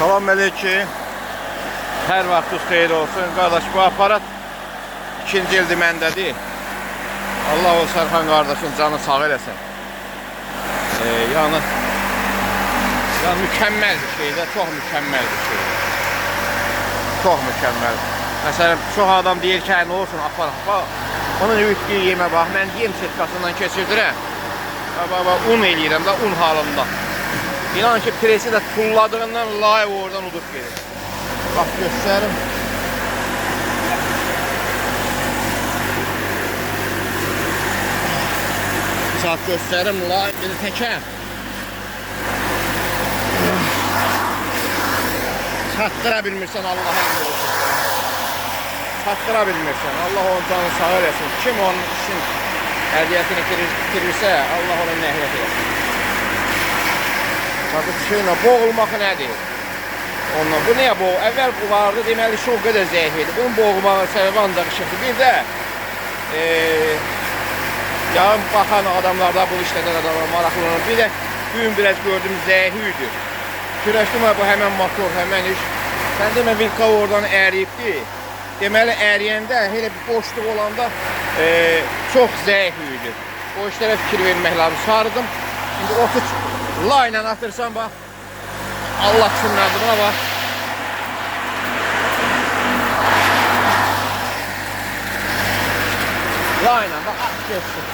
Salam əleykum. Hər vaxtınız xeyir olsun. Qardaş, bu aparat ikinci ildir məndədir. Allah o Sərxan qardaşın canı sağ eləsin. Yəni mükəmməl bir şeydir, çox mükəmməl bir şeydir. Çox mükəmməl. Məsələn, çox adam deyir ki, nə olsun aparat. Bax, onun yüklüyü yemə bax. Mən yem setkasından keçirdirəm. Un eləyirəm də, un halında. İnan ki, presi də tulladığından live oradan udub gelir. Bax, göstərim. Saat göstərim, live bir təkəm. Çatdıra bilmirsən, Allah'a əmr olsun. Çatdıra bilmirsən, Allah onun canını sağ eləsin. Kim onun işin ədiyyətini bitirirsə, Allah onun nəhiyyət eləsin. Tabii şeylə boğulmaq nədir? Ondan, bu niyə boğul? Əvvəl bu vardı, deməli şu o qədər zəif idi. Bunun boğulmağı səbəbi ancaq işıqdır. Bir də yağın baxan adamlarda, bu işlədən adamlar maraqlanır. Bir də gün biraz gördüm zəif idi. Güləşdim bu həmən motor, həmən iş. Sən demə vilka oradan əriyibdi. Deməli əriyəndə, elə bir boşluq olanda çox zəif idi. O işlərə fikir vermək lazım. Sarıdım. Şimdi otur. La ilə atırsan bax. Allah kimlərdir buna bax. La ilə bax at geçsin.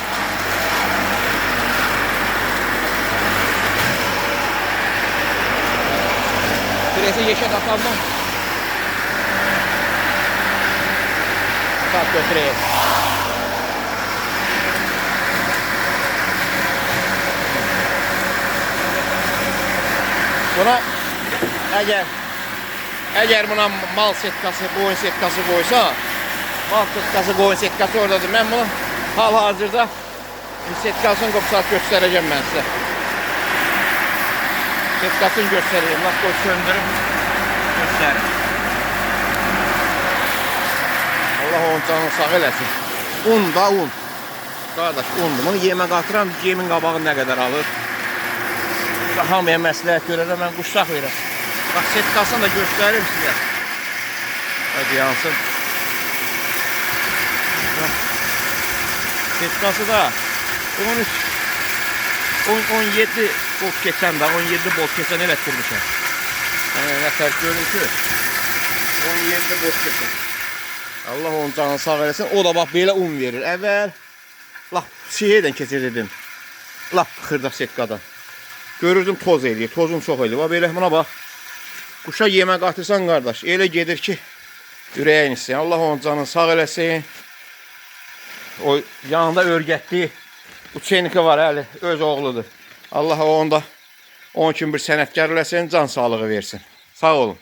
Birisi yeşet atalım. Saat götüreyim. Buna əgər buna mal setkası, qoyun setkası qoysa, mal setkası, qoyun setkası oradadır. Mən bunu hal-hazırda setkasını qopsat göstərəcəm mən sizə. Setkasını göstərəcəm. Bax, qoy söndürüm, göstərim. Allah onun canını sağ eləsin. Un da un. Qardaş, undur. Bunu yemə qatıram, yemin qabağı nə qədər alır. Hamıya məsləhət görərəm, mən quşaq verəm. Bax, setkasını da göstərim sizə. Hadi yansın. Setkası da 17 bolt keçən də, 17 bolt keçən elətdirmişəm. Nə fərq görüntü? 17 bolt keçən. Allah onun canını sağ eləsin. O da bax, belə un verir. Əvvəl, lap şeydən keçirdim. Lap xırda setkadan. Görürdüm toz eləyir, tozum çox eləyir. Bax, belə buna bax. Quşa yemə qatırsan qardaş, elə gedir ki, ürəyin istəyən. Allah onun canını sağ eləsin. O yanında örgətli Uçeniki var həli, öz oğludur. Allah onda onun kimi bir sənətkar eləsin, can sağlığı versin. Sağ olun.